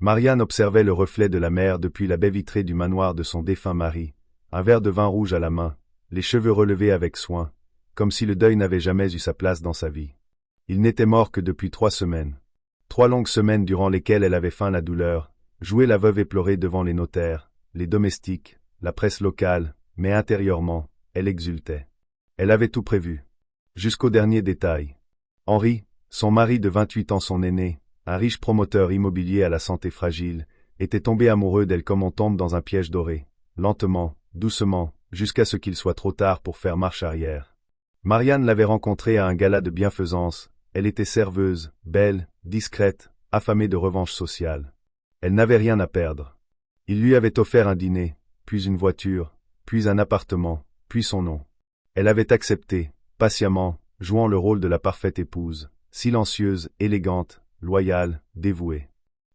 Marianne observait le reflet de la mer depuis la baie vitrée du manoir de son défunt mari, un verre de vin rouge à la main, les cheveux relevés avec soin, comme si le deuil n'avait jamais eu sa place dans sa vie. Il n'était mort que depuis 3 semaines. 3 longues semaines durant lesquelles elle avait feint la douleur, joué la veuve éplorée devant les notaires, les domestiques, la presse locale, mais intérieurement, elle exultait. Elle avait tout prévu. Jusqu'au dernier détail. Henri, son mari de 28 ans son aîné, un riche promoteur immobilier à la santé fragile, était tombé amoureux d'elle comme on tombe dans un piège doré, lentement, doucement, jusqu'à ce qu'il soit trop tard pour faire marche arrière. Marianne l'avait rencontrée à un gala de bienfaisance, elle était serveuse, belle, discrète, affamée de revanche sociale. Elle n'avait rien à perdre. Il lui avait offert un dîner, puis une voiture, puis un appartement, puis son nom. Elle avait accepté, patiemment, jouant le rôle de la parfaite épouse, silencieuse, élégante, loyale, dévouée.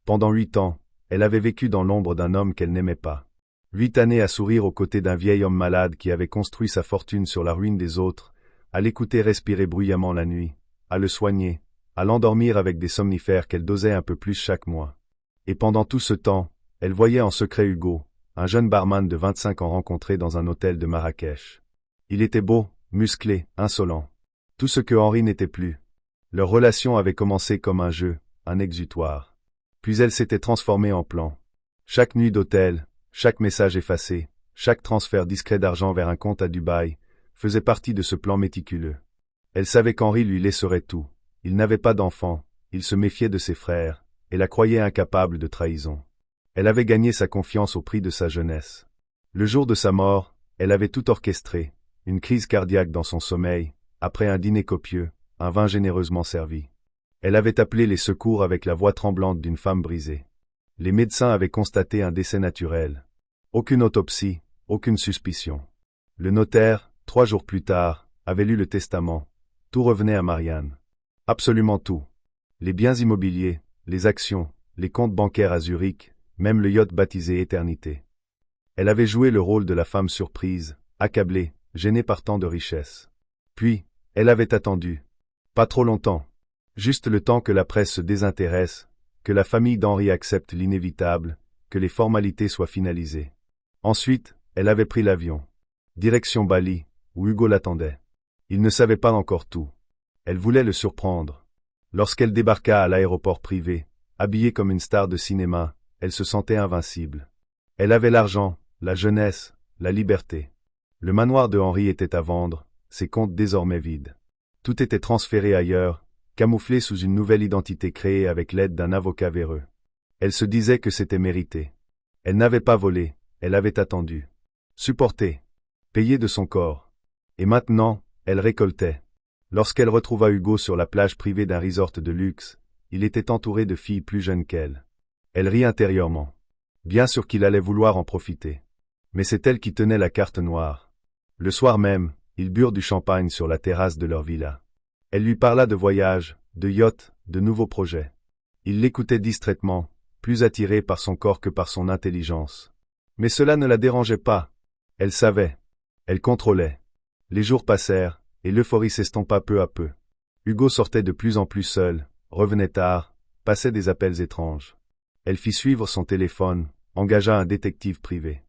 Pendant 8 ans, elle avait vécu dans l'ombre d'un homme qu'elle n'aimait pas. 8 années à sourire aux côtés d'un vieil homme malade qui avait construit sa fortune sur la ruine des autres, à l'écouter respirer bruyamment la nuit, à le soigner, à l'endormir avec des somnifères qu'elle dosait un peu plus chaque mois. Et pendant tout ce temps, elle voyait en secret Hugo, un jeune barman de 25 ans rencontré dans un hôtel de Marrakech. Il était beau, musclé, insolent. Tout ce que Henri n'était plus. Leur relation avait commencé comme un jeu, un exutoire. Puis elle s'était transformée en plan. Chaque nuit d'hôtel, chaque message effacé, chaque transfert discret d'argent vers un compte à Dubaï, faisait partie de ce plan méticuleux. Elle savait qu'Henri lui laisserait tout. Il n'avait pas d'enfant, il se méfiait de ses frères, et la croyait incapable de trahison. Elle avait gagné sa confiance au prix de sa jeunesse. Le jour de sa mort, elle avait tout orchestré, une crise cardiaque dans son sommeil, après un dîner copieux, un vin généreusement servi. Elle avait appelé les secours avec la voix tremblante d'une femme brisée. Les médecins avaient constaté un décès naturel. Aucune autopsie, aucune suspicion. Le notaire, 3 jours plus tard, avait lu le testament. Tout revenait à Marianne. Absolument tout. Les biens immobiliers, les actions, les comptes bancaires à Zurich, même le yacht baptisé Éternité. Elle avait joué le rôle de la femme surprise, accablée, gênée par tant de richesses. Puis, elle avait attendu. Pas trop longtemps. Juste le temps que la presse se désintéresse, que la famille d'Henri accepte l'inévitable, que les formalités soient finalisées. Ensuite, elle avait pris l'avion. Direction Bali, où Hugo l'attendait. Il ne savait pas encore tout. Elle voulait le surprendre. Lorsqu'elle débarqua à l'aéroport privé, habillée comme une star de cinéma, elle se sentait invincible. Elle avait l'argent, la jeunesse, la liberté. Le manoir de Henri était à vendre, ses comptes désormais vides. Tout était transféré ailleurs, camouflé sous une nouvelle identité créée avec l'aide d'un avocat véreux. Elle se disait que c'était mérité. Elle n'avait pas volé, elle avait attendu. Supporté. Payé de son corps. Et maintenant, elle récoltait. Lorsqu'elle retrouva Hugo sur la plage privée d'un resort de luxe, il était entouré de filles plus jeunes qu'elle. Elle rit intérieurement. Bien sûr qu'il allait vouloir en profiter. Mais c'est elle qui tenait la carte noire. Le soir même, ils burent du champagne sur la terrasse de leur villa. Elle lui parla de voyages, de yachts, de nouveaux projets. Il l'écoutait distraitement, plus attiré par son corps que par son intelligence. Mais cela ne la dérangeait pas. Elle savait. Elle contrôlait. Les jours passèrent, et l'euphorie s'estompa peu à peu. Hugo sortait de plus en plus seul, revenait tard, passait des appels étranges. Elle fit suivre son téléphone, engagea un détective privé.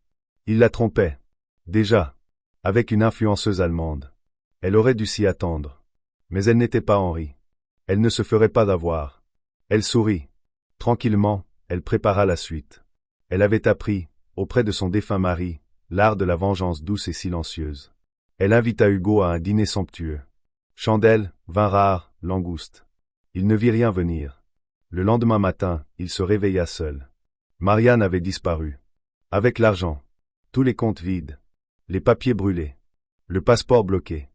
Il la trompait. Déjà. Avec une influenceuse allemande. Elle aurait dû s'y attendre. Mais elle n'était pas Henri. Elle ne se ferait pas d'avoir. Elle sourit. Tranquillement, elle prépara la suite. Elle avait appris, auprès de son défunt mari, l'art de la vengeance douce et silencieuse. Elle invita Hugo à un dîner somptueux. Chandelles, vin rare, langoustes. Il ne vit rien venir. Le lendemain matin, il se réveilla seul. Marianne avait disparu. Avec l'argent. Tous les comptes vides. Les papiers brûlés. Le passeport bloqué.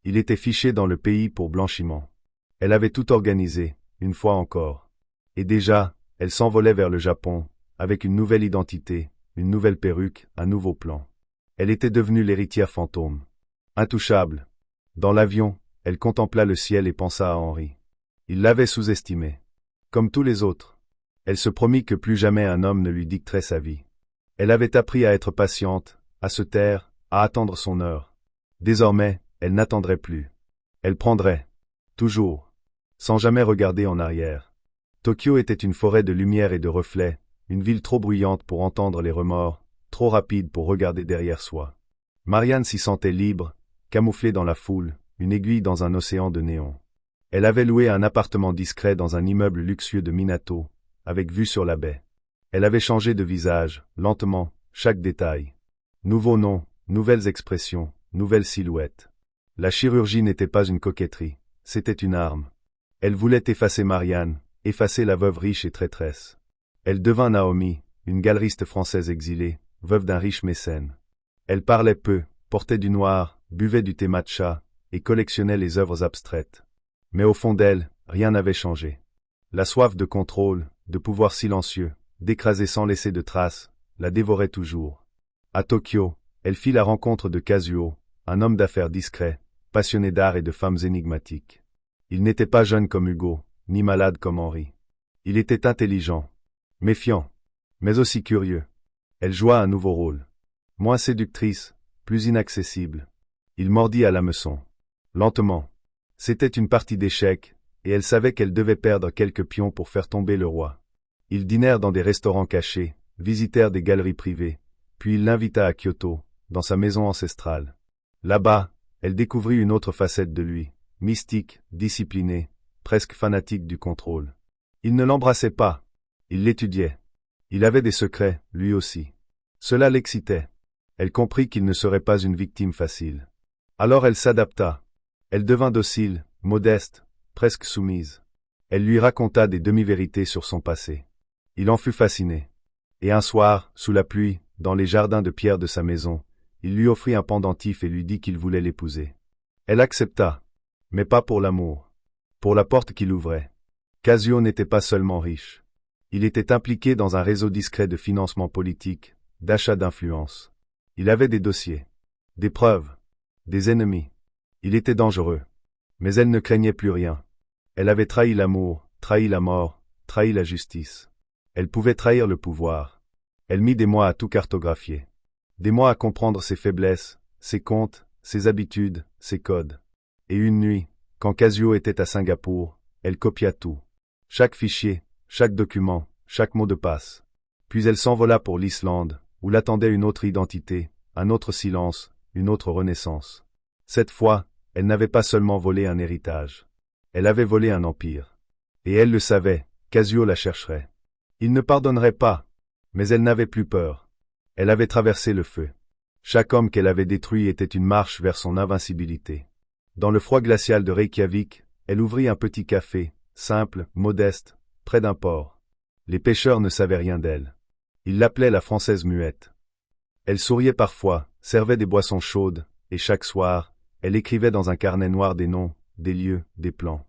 Il était fiché dans le pays pour blanchiment. Elle avait tout organisé, une fois encore. Et déjà, elle s'envolait vers le Japon, avec une nouvelle identité, une nouvelle perruque, un nouveau plan. Elle était devenue l'héritière fantôme. Intouchable. Dans l'avion, elle contempla le ciel et pensa à Henri. Il l'avait sous-estimé. Comme tous les autres. Elle se promit que plus jamais un homme ne lui dicterait sa vie. Elle avait appris à être patiente, à se taire, à attendre son heure. Désormais, elle n'attendrait plus. Elle prendrait. Toujours. Sans jamais regarder en arrière. Tokyo était une forêt de lumière et de reflets, une ville trop bruyante pour entendre les remords, trop rapide pour regarder derrière soi. Marianne s'y sentait libre, camouflée dans la foule, une aiguille dans un océan de néons. Elle avait loué un appartement discret dans un immeuble luxueux de Minato, avec vue sur la baie. Elle avait changé de visage, lentement, chaque détail. Nouveau nom, nouvelles expressions, nouvelles silhouettes. La chirurgie n'était pas une coquetterie, c'était une arme. Elle voulait effacer Marianne, effacer la veuve riche et traîtresse. Elle devint Naomi, une galeriste française exilée, veuve d'un riche mécène. Elle parlait peu, portait du noir, buvait du thé matcha, et collectionnait les œuvres abstraites. Mais au fond d'elle, rien n'avait changé. La soif de contrôle, de pouvoir silencieux, d'écraser sans laisser de traces, la dévorait toujours. À Tokyo, elle fit la rencontre de Kazuo, un homme d'affaires discret, passionné d'art et de femmes énigmatiques. Il n'était pas jeune comme Hugo, ni malade comme Henri. Il était intelligent, méfiant, mais aussi curieux. Elle joua un nouveau rôle. Moins séductrice, plus inaccessible. Il mordit à l'hameçon. Lentement. C'était une partie d'échecs, et elle savait qu'elle devait perdre quelques pions pour faire tomber le roi. Ils dînèrent dans des restaurants cachés, visitèrent des galeries privées, puis il l'invita à Kyoto, dans sa maison ancestrale. Là-bas, elle découvrit une autre facette de lui, mystique, discipliné, presque fanatique du contrôle. Il ne l'embrassait pas. Il l'étudiait. Il avait des secrets, lui aussi. Cela l'excitait. Elle comprit qu'il ne serait pas une victime facile. Alors elle s'adapta. Elle devint docile, modeste, presque soumise. Elle lui raconta des demi-vérités sur son passé. Il en fut fasciné. Et un soir, sous la pluie, dans les jardins de pierre de sa maison, il lui offrit un pendentif et lui dit qu'il voulait l'épouser. Elle accepta. Mais pas pour l'amour. Pour la porte qu'il ouvrait. Kazuo n'était pas seulement riche. Il était impliqué dans un réseau discret de financement politique, d'achat d'influence. Il avait des dossiers, des preuves, des ennemis. Il était dangereux. Mais elle ne craignait plus rien. Elle avait trahi l'amour, trahi la mort, trahi la justice. Elle pouvait trahir le pouvoir. Elle mit des mois à tout cartographier. Des mois à comprendre ses faiblesses, ses comptes, ses habitudes, ses codes. Et une nuit, quand Kazuo était à Singapour, elle copia tout. Chaque fichier, chaque document, chaque mot de passe. Puis elle s'envola pour l'Islande, où l'attendait une autre identité, un autre silence, une autre renaissance. Cette fois, elle n'avait pas seulement volé un héritage. Elle avait volé un empire. Et elle le savait, Kazuo la chercherait. Il ne pardonnerait pas. Mais elle n'avait plus peur. Elle avait traversé le feu. Chaque homme qu'elle avait détruit était une marche vers son invincibilité. Dans le froid glacial de Reykjavik, elle ouvrit un petit café, simple, modeste, près d'un port. Les pêcheurs ne savaient rien d'elle. Ils l'appelaient la Française muette. Elle souriait parfois, servait des boissons chaudes, et chaque soir, elle écrivait dans un carnet noir des noms, des lieux, des plans.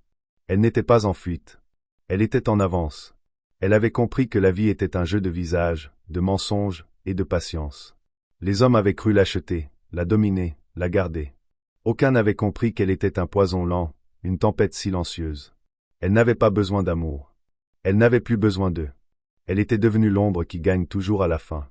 Elle n'était pas en fuite. Elle était en avance. Elle avait compris que la vie était un jeu de visages, de mensonges et de patience. Les hommes avaient cru l'acheter, la dominer, la garder. Aucun n'avait compris qu'elle était un poison lent, une tempête silencieuse. Elle n'avait pas besoin d'amour. Elle n'avait plus besoin d'eux. Elle était devenue l'ombre qui gagne toujours à la fin.